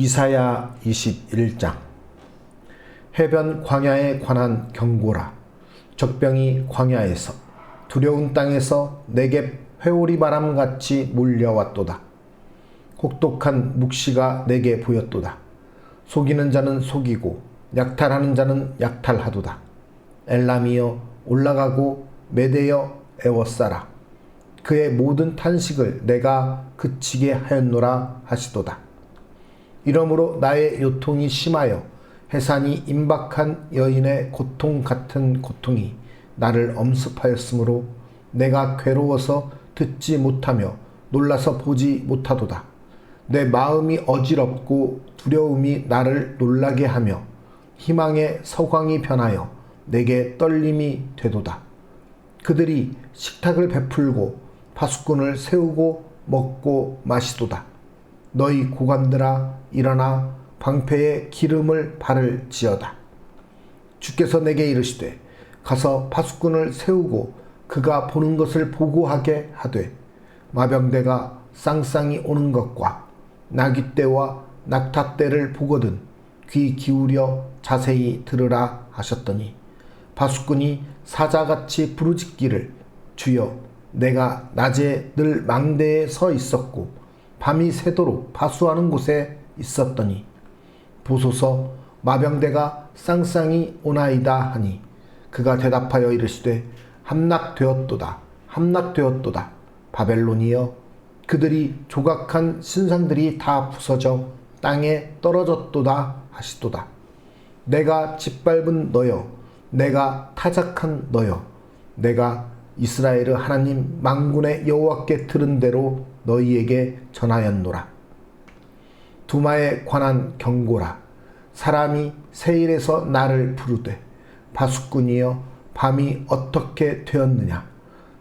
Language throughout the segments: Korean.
이사야 21장. 해변 광야에 관한 경고라. 적병이 광야에서 두려운 땅에서 내게 회오리 바람같이 몰려왔도다. 혹독한 묵시가 내게 보였도다. 속이는 자는 속이고 약탈하는 자는 약탈하도다. 엘람이여 올라가고 메대여 애워싸라. 그의 모든 탄식을 내가 그치게 하였노라 하시도다. 이러므로 나의 요통이 심하여 해산이 임박한 여인의 고통 같은 고통이 나를 엄습하였으므로 내가 괴로워서 듣지 못하며 놀라서 보지 못하도다. 내 마음이 어지럽고 두려움이 나를 놀라게 하며 희망의 서광이 변하여 내게 떨림이 되도다. 그들이 식탁을 베풀고 파수꾼을 세우고 먹고 마시도다. 너희 고관들아 일어나 방패에 기름을 바를지어다. 주께서 내게 이르시되 가서 파수꾼을 세우고 그가 보는 것을 보고하게 하되 마병대가 쌍쌍이 오는 것과 나귀떼와 낙타떼를 보거든 귀 기울여 자세히 들으라 하셨더니 파수꾼이 사자같이 부르짖기를 주여 내가 낮에 늘 망대에 서 있었고 밤이 새도록 파수하는 곳에 있었더니 보소서 마병대가 쌍쌍이 오나이다 하니 그가 대답하여 이르시되 함락되었도다 함락되었도다. 바벨론이여 그들이 조각한 신상들이 다 부서져 땅에 떨어졌도다 하시도다. 내가 짓밟은 너여 내가 타작한 너여 내가 이스라엘의 하나님 만군의 여호와께 들은 대로 너희에게 전하였노라. 두마에 관한 경고라. 사람이 세일에서 나를 부르되 파수꾼이여 밤이 어떻게 되었느냐.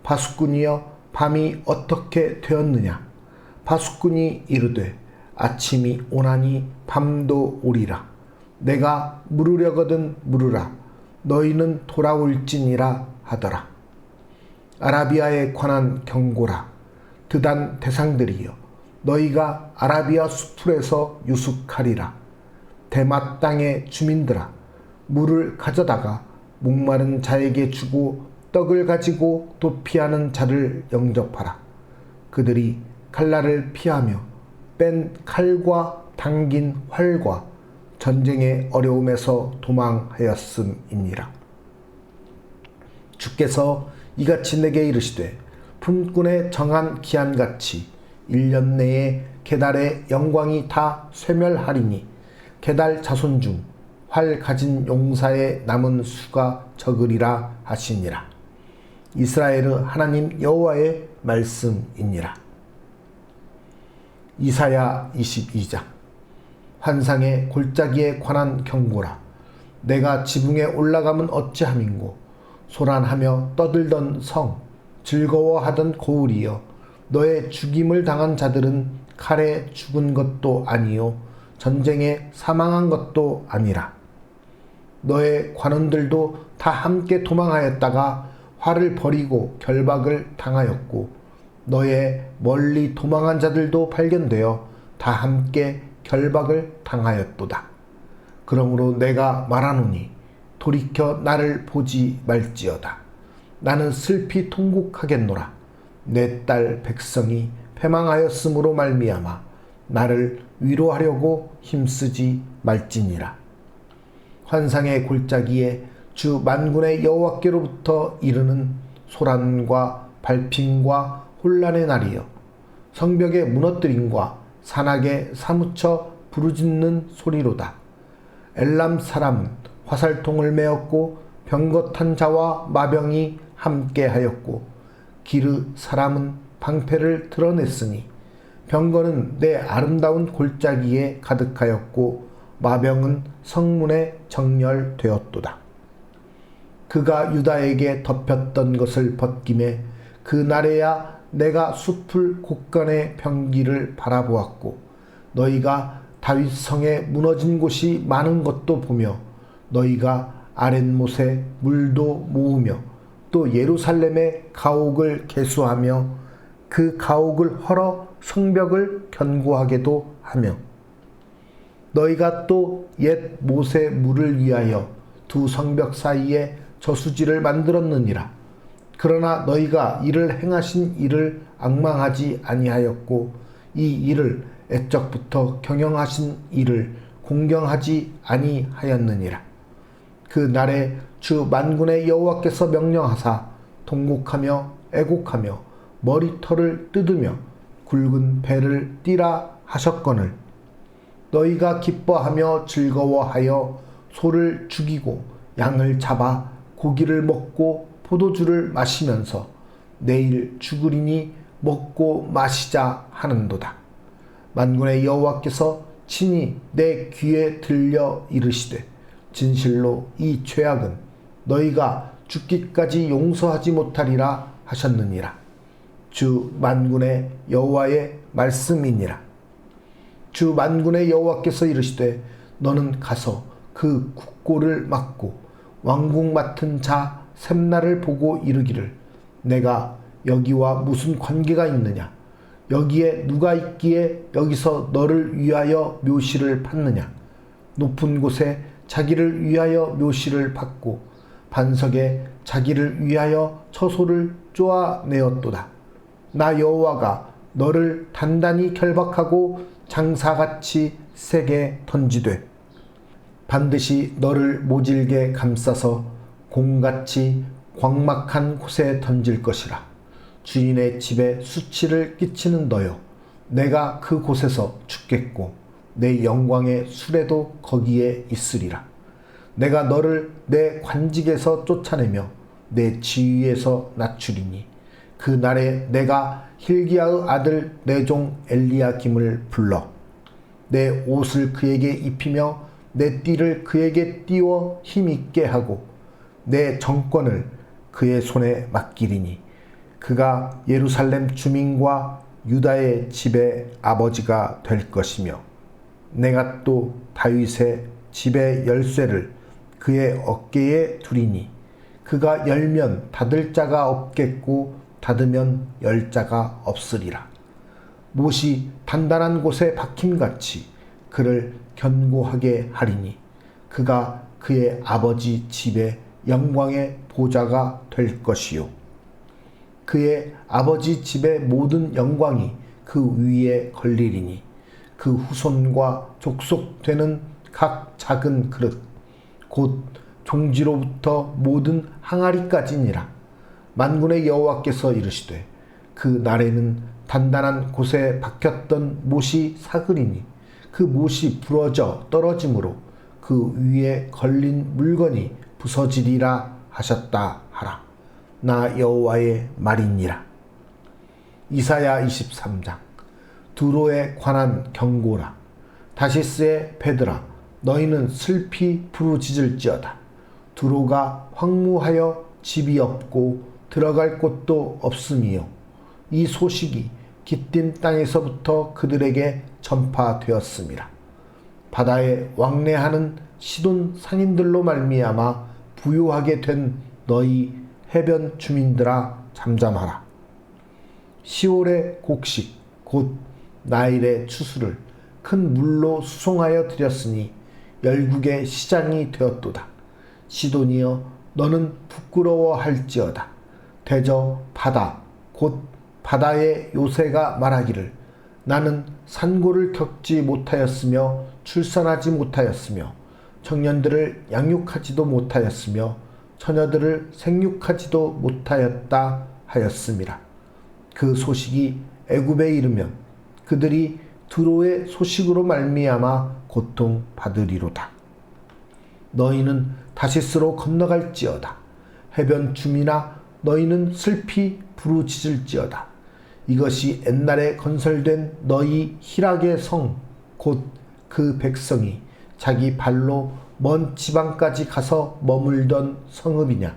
파수꾼이여 밤이 어떻게 되었느냐. 파수꾼이 이르되 아침이 오나니 밤도 오리라. 내가 물으려거든 물으라. 너희는 돌아올지니라 하더라. 아라비아에 관한 경고라. 드단 대상들이여 너희가 아라비아 수풀에서 유숙하리라. 대맛 땅의 주민들아 물을 가져다가 목마른 자에게 주고 떡을 가지고 도피하는 자를 영접하라. 그들이 칼날을 피하며 뺀 칼과 당긴 활과 전쟁의 어려움에서 도망하였음이니라. 주께서 이같이 내게 이르시되 품꾼의 정한 기한같이 1년 내에 게달의 영광이 다 쇠멸하리니 게달 자손 중 활 가진 용사의 남은 수가 적으리라 하시니라. 이스라엘의 하나님 여호와의 말씀이니라. 이사야 22장. 환상의 골짜기에 관한 경고라. 내가 지붕에 올라가면 어찌함인고 소란하며 떠들던 성 즐거워하던 고을이여 너의 죽임을 당한 자들은 칼에 죽은 것도 아니요 전쟁에 사망한 것도 아니라. 너의 관원들도 다 함께 도망하였다가 활을 버리고 결박을 당하였고 너의 멀리 도망한 자들도 발견되어 다 함께 결박을 당하였도다. 그러므로 내가 말하노니 돌이켜 나를 보지 말지어다. 나는 슬피 통곡하겠노라. 내 딸 백성이 패망하였으므로 말미암아 나를 위로하려고 힘쓰지 말지니라. 환상의 골짜기에 주 만군의 여호와께로부터 이르는 소란과 발핀과 혼란의 날이여 성벽의 무너뜨림과 산악에 사무쳐 부르짖는 소리로다. 엘람 사람은 화살통을 메었고 병거탄 자와 마병이 함께하였고 기르 사람은 방패를 드러냈으니 병거는 내 아름다운 골짜기에 가득하였고 마병은 성문에 정렬되었도다. 그가 유다에게 덮였던 것을 벗김에 그 날에야 내가 숲을 곳간의 병기를 바라보았고 너희가 다윗 성에 무너진 곳이 많은 것도 보며 너희가 아랫못에 물도 모으며 또 예루살렘의 가옥을 개수하며 그 가옥을 헐어 성벽을 견고하게도 하며 너희가 또 옛 못의 물을 위하여 두 성벽 사이에 저수지를 만들었느니라. 그러나 너희가 이를 행하신 이를 앙망하지 아니하였고 이 일을 애적부터 경영하신 이를 공경하지 아니하였느니라. 그 날에 주 만군의 여호와께서 명령하사 통곡하며 애곡하며 머리털을 뜯으며 굵은 배를 띠라 하셨거늘 너희가 기뻐하며 즐거워하여 소를 죽이고 양을 잡아 고기를 먹고 포도주를 마시면서 내일 죽으리니 먹고 마시자 하는도다. 만군의 여호와께서 친히 내 귀에 들려 이르시되 진실로 이 죄악은 너희가 죽기까지 용서하지 못하리라 하셨느니라. 주 만군의 여호와의 말씀이니라. 주 만군의 여호와께서 이르시되 너는 가서 그 국고를 막고 왕궁 맡은 자 셈나를 보고 이르기를 내가 여기와 무슨 관계가 있느냐? 여기에 누가 있기에 여기서 너를 위하여 묘시를 팠느냐? 높은 곳에 자기를 위하여 묘시를 팠고 반석에 자기를 위하여 처소를 쪼아내었도다. 나 여호와가 너를 단단히 결박하고 장사같이 세게 던지되 반드시 너를 모질게 감싸서 공같이 광막한 곳에 던질 것이라. 주인의 집에 수치를 끼치는 너여 내가 그 곳에서 죽겠고 내 영광의 수레도 거기에 있으리라. 내가 너를 내 관직에서 쫓아내며 내 지위에서 낮추리니 그 날에 내가 hil기야의 아들 내 종 엘리야김을 불러 내 옷을 그에게 입히며 내 띠를 그에게 띄워 힘있게 하고 내 정권을 그의 손에 맡기리니 그가 예루살렘 주민과 유다의 집의 아버지가 될 것이며 내가 또 다윗의 집의 열쇠를 그의 어깨에 두리니 그가 열면 닫을 자가 없겠고 닫으면 열 자가 없으리라. 못이 단단한 곳에 박힘같이 그를 견고하게 하리니 그가 그의 아버지 집의 영광의 보좌가 될 것이요 그의 아버지 집의 모든 영광이 그 위에 걸리리니 그 후손과 족속되는 각 작은 그릇 곧 종지로부터 모든 항아리까지니라. 만군의 여호와께서 이르시되 그 날에는 단단한 곳에 박혔던 못이 사그리니 그 못이 부러져 떨어짐으로 그 위에 걸린 물건이 부서지리라 하셨다 하라. 나 여호와의 말이니라. 이사야 23장. 두로에 관한 경고라. 다시스의 배들아 너희는 슬피 부르짖을지어다. 두로가 황무하여 집이 없고 들어갈 곳도 없음이요 이 소식이 깃딘 땅에서부터 그들에게 전파되었음이라. 바다에 왕래하는 시돈 상인들로 말미암아 부유하게 된 너희 해변 주민들아 잠잠하라. 시올의 곡식 곧 나일의 추수를 큰 물로 수송하여 드렸으니 열국의 시장이 되었도다. 시돈이여 너는 부끄러워할지어다. 대저 바다 곧 바다의 요새가 말하기를 나는 산고를 겪지 못하였으며 출산하지 못하였으며 청년들을 양육하지도 못하였으며 처녀들을 생육하지도 못하였다 하였음이라. 그 소식이 애굽에 이르면 그들이 두로의 소식으로 말미암아 고통받으리로다. 너희는 다시스로 건너갈지어다. 해변 주민아 너희는 슬피 부르짖을지어다. 이것이 옛날에 건설된 너희 희락의 성 곧 그 백성이 자기 발로 먼 지방까지 가서 머물던 성읍이냐.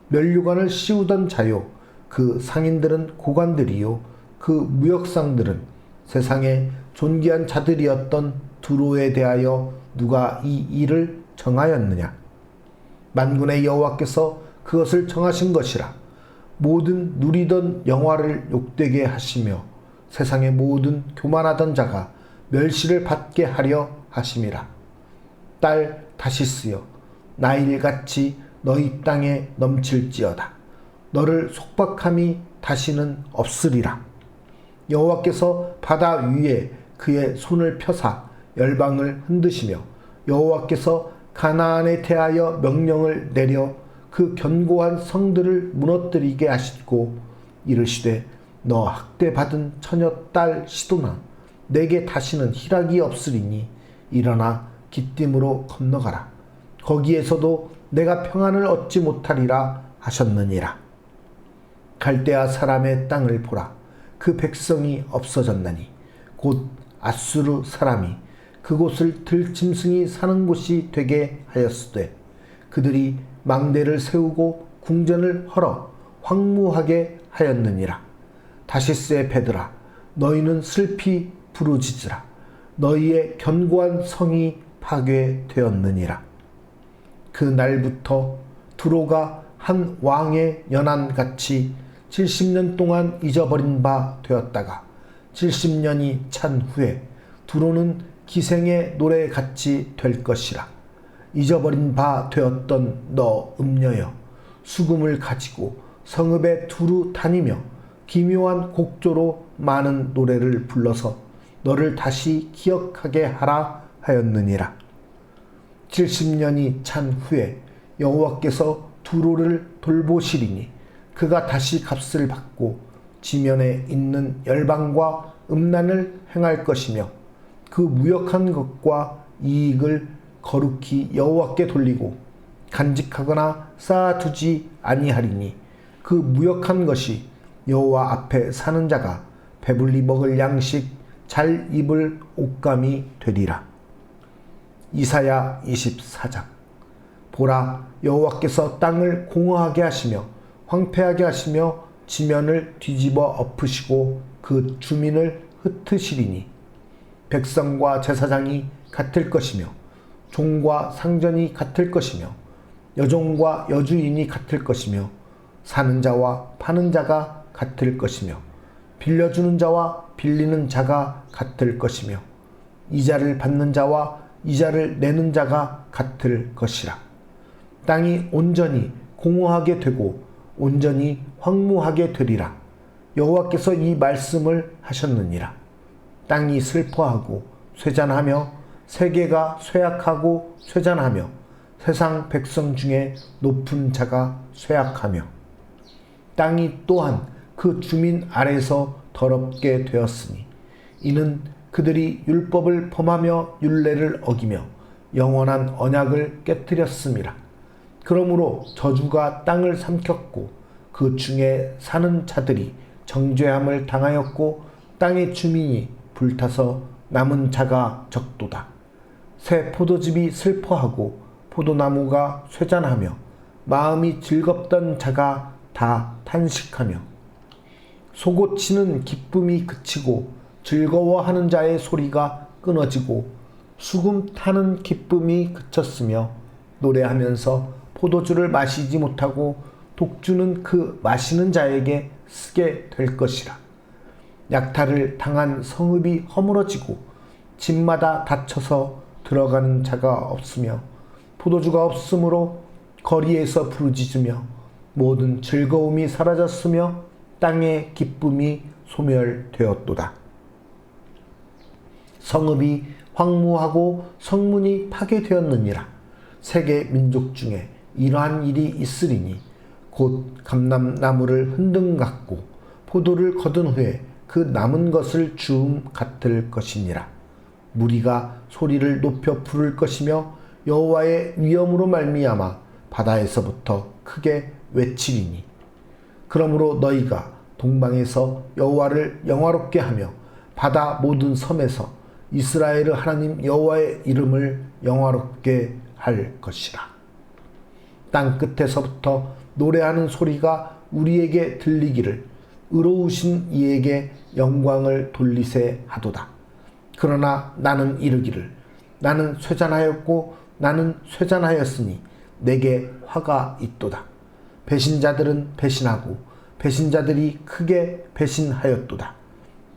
면류관을 씌우던 자요 그 상인들은 고관들이요 그 무역상들은 세상에 존귀한 자들이었던 두로에 대하여 누가 이 일을 정하였느냐. 만군의 여호와께서 그것을 정하신 것이라. 모든 누리던 영화를 욕되게 하시며 세상의 모든 교만하던 자가 멸시를 받게 하려 하심이라. 딸 다시스여, 나일같이 너희 땅에 넘칠지어다. 너를 속박함이 다시는 없으리라. 여호와께서 바다 위에 그의 손을 펴사 열방을 흔드시며 여호와께서 가나안에 대하여 명령을 내려 그 견고한 성들을 무너뜨리게 하시고 이르시되 너 학대받은 처녀 딸 시도나 내게 다시는 희락이 없으리니 일어나 기띔으로 건너가라. 거기에서도 내가 평안을 얻지 못하리라 하셨느니라. 갈대아 사람의 땅을 보라. 그 백성이 없어졌나니 곧 아수르 사람이 그곳을 들짐승이 사는 곳이 되게 하였으되 그들이 망대를 세우고 궁전을 헐어 황무하게 하였느니라. 다시스의 배들아, 너희는 슬피 부르짖으라. 너희의 견고한 성이 파괴되었느니라. 그 날부터 두로가 한 왕의 연한같이 70년 동안 잊어버린 바 되었다가 70년이 찬 후에 두로는 기생의 노래같이 될 것이라. 잊어버린 바 되었던 너 음녀여, 수금을 가지고 성읍에 두루 다니며 기묘한 곡조로 많은 노래를 불러서 너를 다시 기억하게 하라 하였느니라. 70년이 찬 후에 여호와께서 두로를 돌보시리니 그가 다시 값을 받고 지면에 있는 열방과 음란을 행할 것이며 그 무역한 것과 이익을 거룩히 여호와께 돌리고 간직하거나 쌓아두지 아니하리니 그 무역한 것이 여호와 앞에 사는 자가 배불리 먹을 양식 잘 입을 옷감이 되리라. 이사야 24장. 보라, 여호와께서 땅을 공허하게 하시며 황폐하게 하시며 지면을 뒤집어 엎으시고 그 주민을 흩으시리니 백성과 제사장이 같을 것이며 종과 상전이 같을 것이며 여종과 여주인이 같을 것이며 사는 자와 파는 자가 같을 것이며 빌려주는 자와 빌리는 자가 같을 것이며 이자를 받는 자와 이자를 내는 자가 같을 것이라. 땅이 온전히 공허하게 되고 온전히 황무하게 되리라. 여호와께서 이 말씀을 하셨느니라. 땅이 슬퍼하고 쇠잔하며 세계가 쇠약하고 쇠잔하며 세상 백성 중에 높은 자가 쇠약하며 땅이 또한 그 주민 아래서 더럽게 되었으니 이는 그들이 율법을 범하며 율례를 어기며 영원한 언약을 깨뜨렸음이라. 그러므로 저주가 땅을 삼켰고 그 중에 사는 자들이 정죄함을 당하였고 땅의 주민이 불타서 남은 자가 적도다. 새 포도즙이 슬퍼하고 포도나무가 쇠잔하며 마음이 즐겁던 자가 다 탄식하며 소고치는 기쁨이 그치고 즐거워하는 자의 소리가 끊어지고 수금 타는 기쁨이 그쳤으며 노래하면서 포도주를 마시지 못하고 독주는 그 마시는 자에게 쓰게 될 것이라. 약탈을 당한 성읍이 허물어지고 집마다 닫혀서 들어가는 자가 없으며 포도주가 없으므로 거리에서 부르짖으며 모든 즐거움이 사라졌으며 땅의 기쁨이 소멸되었도다. 성읍이 황무하고 성문이 파괴되었느니라. 세계 민족 중에 이러한 일이 있으리니 곧 감람나무를 흔든 같고 포도를 거둔 후에 그 남은 것을 주움 같을 것이니라. 무리가 소리를 높여 부를 것이며 여호와의 위엄으로 말미암아 바다에서부터 크게 외치리니 그러므로 너희가 동방에서 여호와를 영화롭게 하며 바다 모든 섬에서 이스라엘의 하나님 여호와의 이름을 영화롭게 할 것이라. 땅 끝에서부터 노래하는 소리가 우리에게 들리기를 의로우신 이에게 영광을 돌리세 하도다. 그러나 나는 이르기를 나는 쇠잔하였고 나는 쇠잔하였으니 내게 화가 있도다. 배신자들은 배신하고 배신자들이 크게 배신하였도다.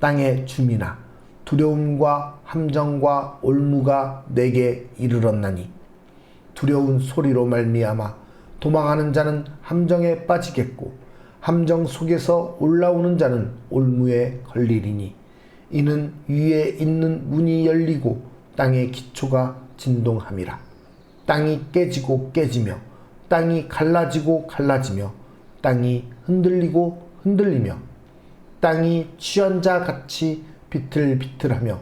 땅의 주민아, 두려움과 함정과 올무가 내게 이르렀나니 두려운 소리로 말미암아 도망하는 자는 함정에 빠지겠고 함정 속에서 올라오는 자는 올무에 걸리리니 이는 위에 있는 문이 열리고 땅의 기초가 진동함이라. 땅이 깨지고 깨지며 땅이 갈라지고 갈라지며 땅이 흔들리고 흔들리며 땅이 취한 자 같이 비틀비틀하며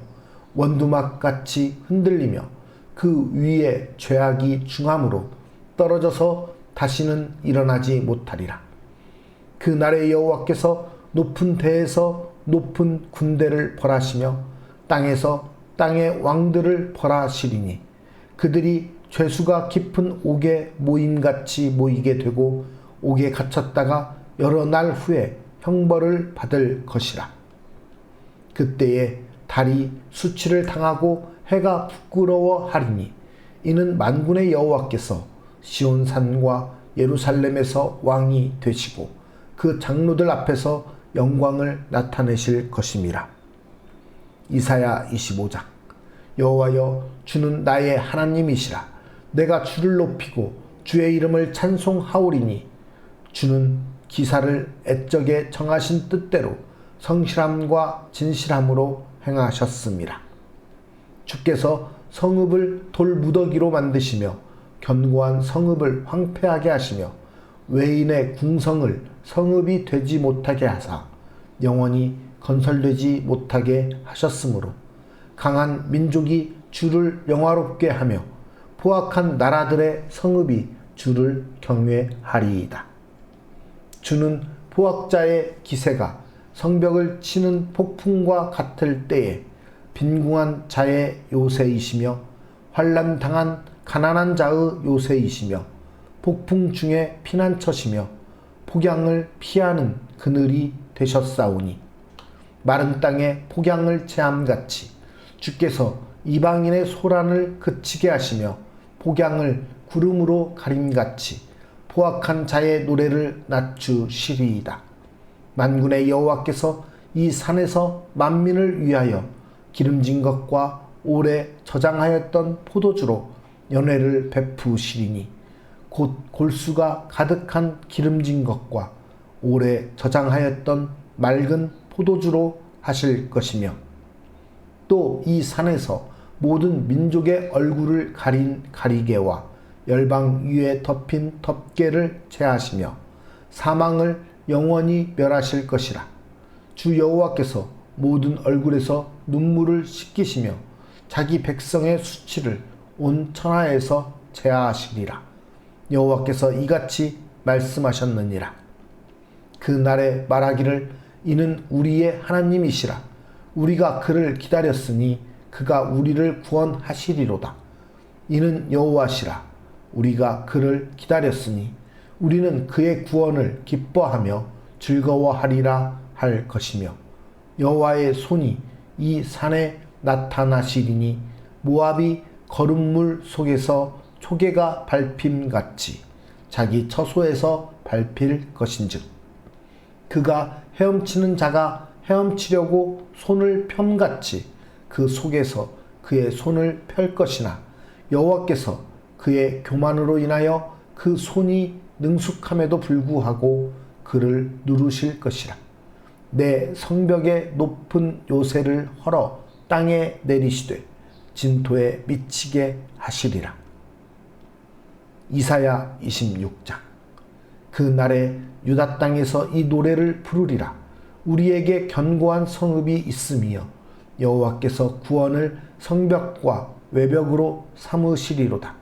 원두막 같이 흔들리며 그 위에 죄악이 중함으로 떨어져서 다시는 일어나지 못하리라. 그날에 여호와께서 높은 데에서 높은 군대를 벌하시며 땅에서 땅의 왕들을 벌하시리니 그들이 죄수가 깊은 옥에 모임같이 모이게 되고 옥에 갇혔다가 여러 날 후에 형벌을 받을 것이라. 그때에 달이 수치를 당하고 해가 부끄러워하리니 이는 만군의 여호와께서 시온산과 예루살렘에서 왕이 되시고 그 장로들 앞에서 영광을 나타내실 것임이라. 이사야 25장. 여호와여, 주는 나의 하나님이시라. 내가 주를 높이고 주의 이름을 찬송하오리니 주는 기사를 애적에 정하신 뜻대로 성실함과 진실함으로 행하셨음이라. 주께서 성읍을 돌무더기로 만드시며 견고한 성읍을 황폐하게 하시며 외인의 궁성을 성읍이 되지 못하게 하사 영원히 건설되지 못하게 하셨으므로 강한 민족이 주를 영화롭게 하며 포악한 나라들의 성읍이 주를 경외하리이다. 주는 포악자의 기세가 성벽을 치는 폭풍과 같을 때에 빈궁한 자의 요새이시며 환난당한 가난한 자의 요새이시며 폭풍 중에 피난처시며 폭양을 피하는 그늘이 되셨사오니 마른 땅에 폭양을 체함같이 주께서 이방인의 소란을 그치게 하시며 폭양을 구름으로 가림같이 포악한 자의 노래를 낮추시리이다. 만군의 여호와께서 이 산에서 만민을 위하여 기름진 것과 오래 저장하였던 포도주로 연회를 베푸시리니 곧 골수가 가득한 기름진 것과 오래 저장하였던 맑은 포도주로 하실 것이며 또 이 산에서 모든 민족의 얼굴을 가린 가리개와 열방 위에 덮인 덮개를 제하시며 사망을 영원히 멸하실 것이라. 주 여호와께서 모든 얼굴에서 눈물을 씻기시며 자기 백성의 수치를 온 천하에서 제하시리라. 여호와께서 이같이 말씀하셨느니라. 그 날에 말하기를 이는 우리의 하나님이시라. 우리가 그를 기다렸으니 그가 우리를 구원하시리로다. 이는 여호와시라. 우리가 그를 기다렸으니 우리는 그의 구원을 기뻐하며 즐거워하리라 할 것이며 여호와의 손이 이 산에 나타나시리니 모압이 거름물 속에서 초계가 밟힘같이 자기 처소에서 밟힐 것인즉 그가 헤엄치는 자가 헤엄치려고 손을 펴같이 그 속에서 그의 손을 펼 것이나 여호와께서 그의 교만으로 인하여 그 손이 능숙함에도 불구하고 그를 누르실 것이라. 내 성벽의 높은 요새를 헐어 땅에 내리시되 진토에 미치게 하시리라. 이사야 26장. 그 날에 유다 땅에서 이 노래를 부르리라. 우리에게 견고한 성읍이 있으며 여호와께서 구원을 성벽과 외벽으로 삼으시리로다.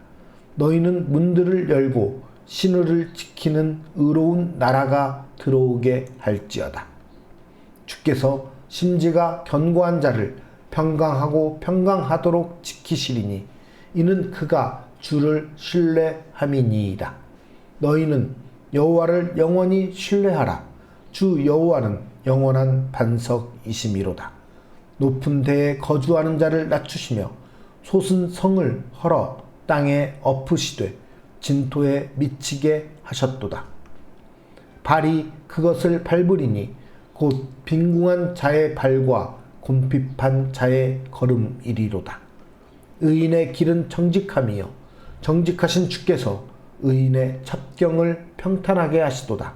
너희는 문들을 열고 신의를 지키는 의로운 나라가 들어오게 할지어다. 주께서 심지가 견고한 자를 평강하고 평강하도록 지키시리니 이는 그가 주를 신뢰함이니이다. 너희는 여호와를 영원히 신뢰하라. 주 여호와는 영원한 반석이시미로다. 높은 데에 거주하는 자를 낮추시며 솟은 성을 헐어 땅에 엎으시되 진토에 미치게 하셨도다. 발이 그것을 밟으리니 곧 빈궁한 자의 발과 곤핍한 자의 걸음이리로다. 의인의 길은 정직함이요 정직하신 주께서 의인의 첩경을 평탄하게 하시도다.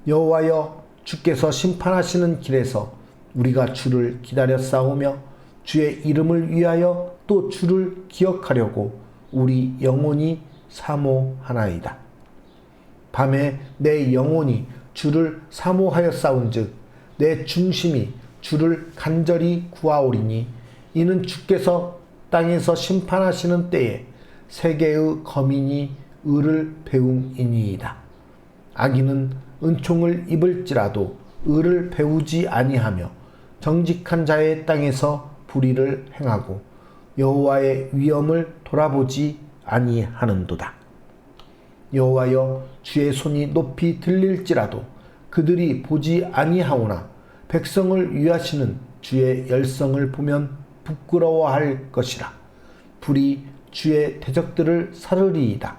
여호와여, 주께서 심판하시는 길에서 우리가 주를 기다려 싸우며 주의 이름을 위하여 또 주를 기억하려고 우리 영혼이 사모하나이다. 밤에 내 영혼이 주를 사모하여 싸운즉 내 중심이 주를 간절히 구하오리니 이는 주께서 땅에서 심판하시는 때에 세계의 거민이 의를 배움이니이다. 악인은 은총을 입을지라도 의를 배우지 아니하며 정직한 자의 땅에서 불의를 행하고 여호와의 위엄을 돌아보지 아니하는도다. 여호와여, 주의 손이 높이 들릴지라도 그들이 보지 아니하오나 백성을 위하시는 주의 열성을 보면 부끄러워할 것이라. 불이 주의 대적들을 사르리이다.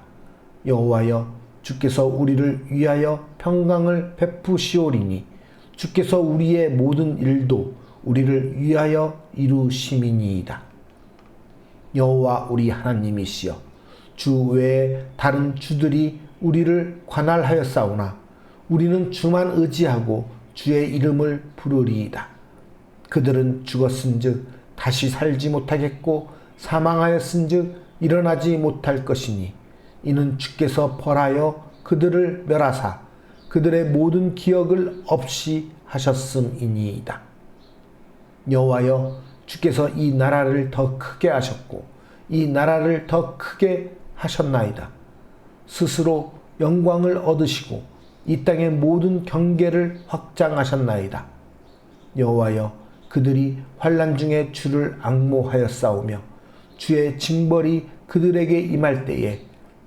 여호와여, 주께서 우리를 위하여 평강을 베푸시오리니 주께서 우리의 모든 일도 우리를 위하여 이루심이니이다. 여호와 우리 하나님이시여, 주 외에 다른 주들이 우리를 관할하였사오나 우리는 주만 의지하고 주의 이름을 부르리이다. 그들은 죽었은즉 다시 살지 못하겠고 사망하였은즉 일어나지 못할 것이니 이는 주께서 벌하여 그들을 멸하사 그들의 모든 기억을 없이 하셨음이니이다. 여호와여, 주께서 이 나라를 더 크게 하셨고 이 나라를 더 크게 하셨나이다. 스스로 영광을 얻으시고 이 땅의 모든 경계를 확장하셨나이다. 여호와여, 그들이 환난 중에 주를 앙모하였사오며 주의 징벌이 그들에게 임할 때에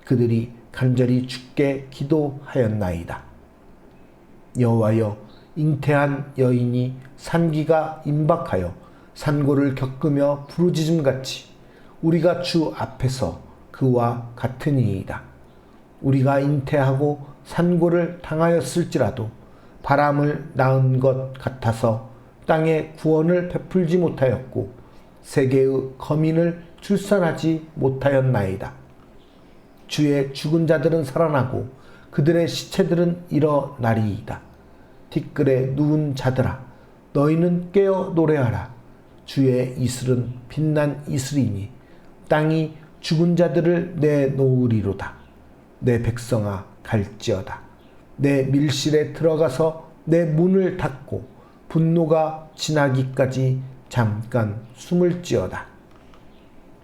그들이 간절히 주께 기도하였나이다. 여호와여, 잉태한 여인이 산기가 임박하여 산고를 겪으며 부르짖음같이 우리가 주 앞에서 그와 같으니이다. 우리가 잉태하고 산고를 당하였을지라도 바람을 낳은 것 같아서 땅에 구원을 베풀지 못하였고 세계의 거민을 출산하지 못하였나이다. 주의 죽은 자들은 살아나고 그들의 시체들은 일어나리이다. 티끌에 누운 자들아, 너희는 깨어 노래하라. 주의 이슬은 빛난 이슬이니 땅이 죽은 자들을 내놓으리로다. 내 백성아, 갈지어다. 내 밀실에 들어가서 내 문을 닫고 분노가 지나기까지 잠깐 숨을지어다.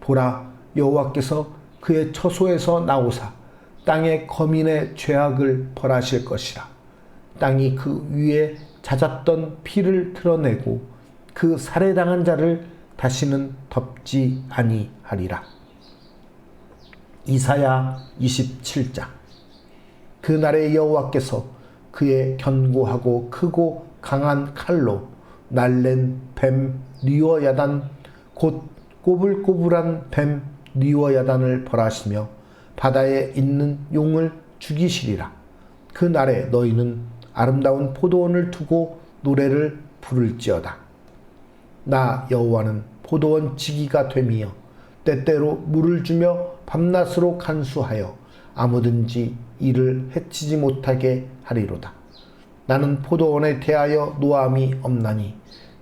보라, 여호와께서 그의 처소에서 나오사 땅의 거민의 죄악을 벌하실 것이라. 땅이 그 위에 잦았던 피를 드러내고 그 살해당한 자를 다시는 덮지 아니하리라. 이사야 27장. 그날에 여호와께서 그의 견고하고 크고 강한 칼로 날랜 뱀 리워야단 곧 꼬불꼬불한 뱀 리워야단을 벌하시며 바다에 있는 용을 죽이시리라. 그날에 너희는 아름다운 포도원을 두고 노래를 부를지어다. 나 여호와는 포도원 지기가 됨이여 때때로 물을 주며 밤낮으로 간수하여 아무든지 이를 해치지 못하게 하리로다. 나는 포도원에 대하여 노함이 없나니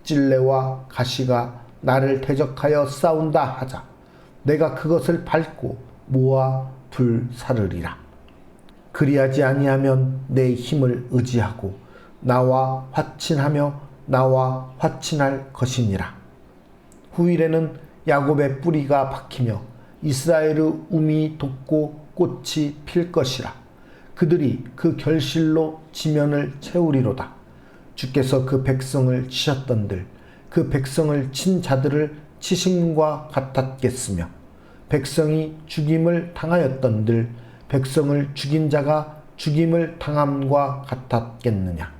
찔레와 가시가 나를 대적하여 싸운다 하자 내가 그것을 밟고 모아 불사르리라. 그리하지 아니하면 내 힘을 의지하고 나와 화친하며 나와 화친할 것이니라. 후일에는 야곱의 뿌리가 박히며 이스라엘의 움이 돋고 꽃이 필 것이라. 그들이 그 결실로 지면을 채우리로다. 주께서 그 백성을 치셨던들 그 백성을 친 자들을 치심과 같았겠으며 백성이 죽임을 당하였던들 백성을 죽인 자가 죽임을 당함과 같았겠느냐.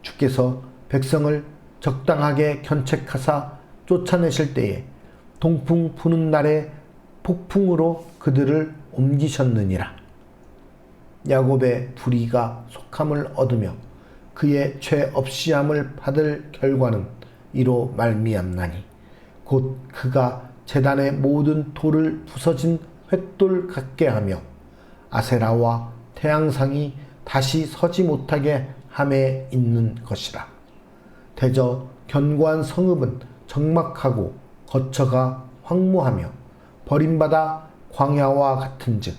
주께서 백성을 적당하게 견책하사 쫓아내실 때에 동풍 부는 날에 폭풍으로 그들을 옮기셨느니라. 야곱의 불의가 속함을 얻으며 그의 죄 없이함을 받을 결과는 이로 말미암나니 곧 그가 제단의 모든 돌을 부서진 횃돌 같게 하며 아세라와 태양상이 다시 서지 못하게 함에 있는 것이라. 대저 견고한 성읍은 적막하고 거처가 황무하며 버림받아 광야와 같은즉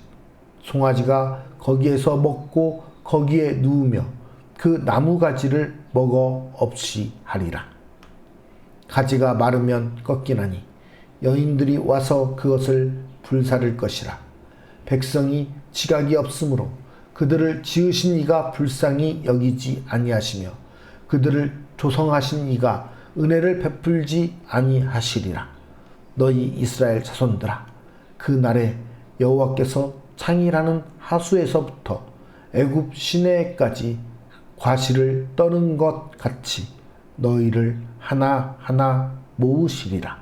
송아지가 거기에서 먹고 거기에 누우며 그 나무가지를 먹어 없이 하리라. 가지가 마르면 꺾이나니 여인들이 와서 그것을 불사를 것이라. 백성이 지각이 없으므로 그들을 지으신 이가 불쌍히 여기지 아니하시며 그들을 조성하신 이가 은혜를 베풀지 아니하시리라. 너희 이스라엘 자손들아, 그 날에 여호와께서 창이라는 하수에서부터 애굽 시내까지 과실을 떠는 것 같이 너희를 하나하나 모으시리라.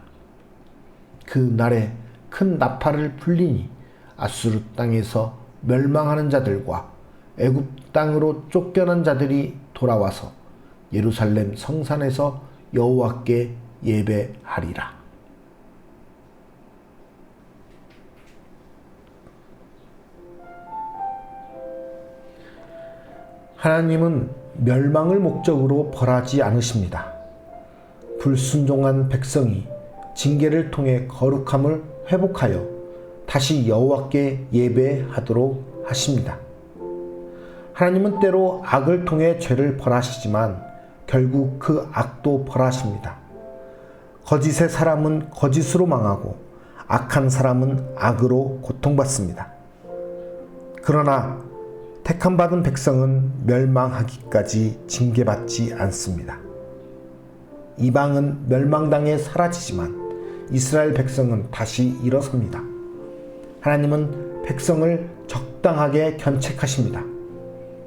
그 날에 큰 나팔을 불리니 아수르 땅에서 멸망하는 자들과 애굽 땅으로 쫓겨난 자들이 돌아와서 예루살렘 성산에서 여호와께 예배하리라. 하나님은 멸망을 목적으로 벌하지 않으십니다. 불순종한 백성이 징계를 통해 거룩함을 회복하여 다시 여호와께 예배하도록 하십니다. 하나님은 때로 악을 통해 죄를 벌하시지만 결국 그 악도 벌하십니다. 거짓의 사람은 거짓으로 망하고 악한 사람은 악으로 고통받습니다. 그러나 택함받은 백성은 멸망하기까지 징계받지 않습니다. 이방은 멸망당해 사라지지만 이스라엘 백성은 다시 일어섭니다. 하나님은 백성을 적당하게 견책하십니다.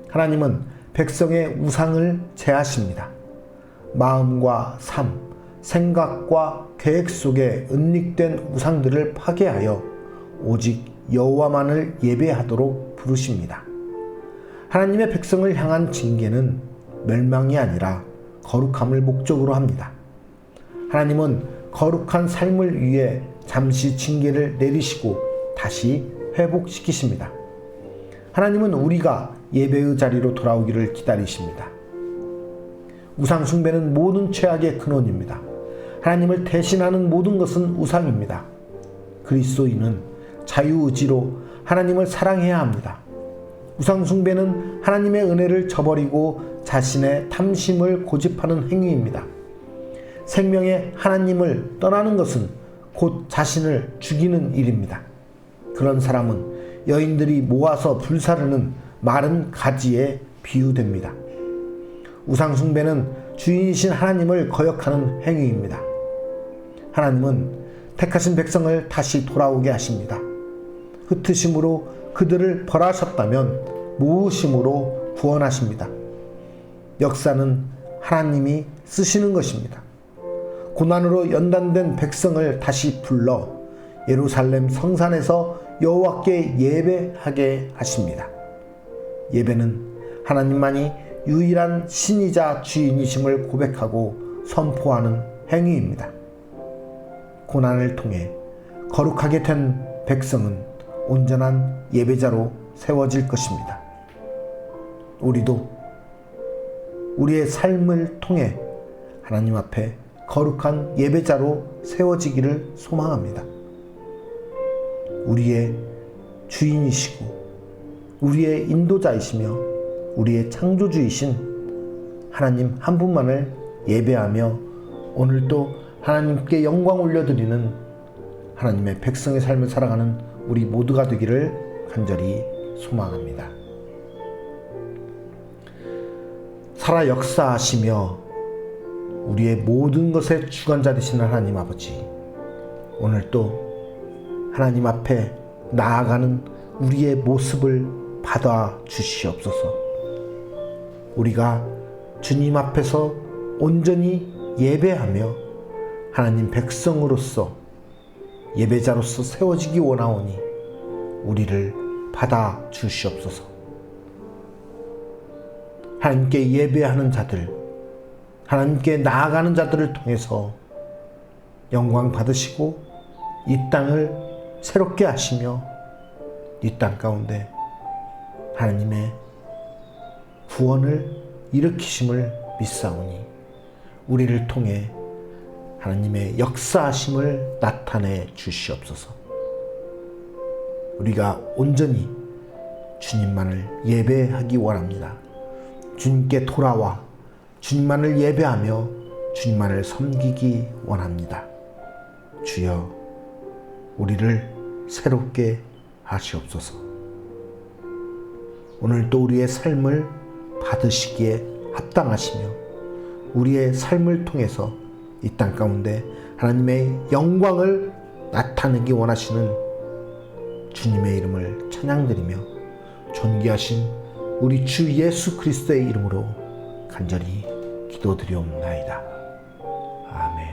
하나님은 백성의 우상을 제하십니다. 마음과 삶, 생각과 계획 속에 은닉된 우상들을 파괴하여 오직 여호와만을 예배하도록 부르십니다. 하나님의 백성을 향한 징계는 멸망이 아니라 거룩함을 목적으로 합니다. 하나님은 거룩한 삶을 위해 잠시 징계를 내리시고 다시 회복시키십니다. 하나님은 우리가 예배의 자리로 돌아오기를 기다리십니다. 우상 숭배는 모든 죄악의 근원입니다. 하나님을 대신하는 모든 것은 우상입니다. 그리스도인은 자유의지로 하나님을 사랑해야 합니다. 우상 숭배는 하나님의 은혜를 저버리고 자신의 탐심을 고집하는 행위입니다. 생명의 하나님을 떠나는 것은 곧 자신을 죽이는 일입니다. 그런 사람은 여인들이 모아서 불사르는 마른 가지에 비유됩니다. 우상 숭배는 주인이신 하나님을 거역하는 행위입니다. 하나님은 택하신 백성을 다시 돌아오게 하십니다. 흩으심으로 그들을 벌하셨다면 모으심으로 구원하십니다. 역사는 하나님이 쓰시는 것입니다. 고난으로 연단된 백성을 다시 불러 예루살렘 성산에서 여호와께 예배하게 하십니다. 예배는 하나님만이 유일한 신이자 주인이심을 고백하고 선포하는 행위입니다. 고난을 통해 거룩하게 된 백성은 온전한 예배자로 세워질 것입니다. 우리도 우리의 삶을 통해 하나님 앞에 거룩한 예배자로 세워지기를 소망합니다. 우리의 주인이시고 우리의 인도자이시며 우리의 창조주이신 하나님 한 분만을 예배하며 오늘도 하나님께 영광 올려드리는 하나님의 백성의 삶을 살아가는 우리 모두가 되기를 간절히 소망합니다. 살아 역사하시며 우리의 모든 것의 주관자 되시는 하나님 아버지, 오늘도 하나님 앞에 나아가는 우리의 모습을 받아 주시옵소서. 우리가 주님 앞에서 온전히 예배하며 하나님 백성으로서 예배자로서 세워지기 원하오니 우리를 받아 주시옵소서. 하나님께 예배하는 자들, 하나님께 나아가는 자들을 통해서 영광 받으시고 이 땅을 새롭게 하시며 이 땅 가운데 하나님의 구원을 일으키심을 믿사오니 우리를 통해 하나님의 역사하심을 나타내 주시옵소서. 우리가 온전히 주님만을 예배하기 원합니다. 주님께 돌아와 주님만을 예배하며 주님만을 섬기기 원합니다. 주여, 우리를 새롭게 하시옵소서. 오늘도 우리의 삶을 받으시기에 합당하시며 우리의 삶을 통해서 이 땅 가운데 하나님의 영광을 나타내기 원하시는 주님의 이름을 찬양드리며 존귀하신 우리 주 예수 그리스도의 이름으로 간절히 기도드리옵나이다. 아멘.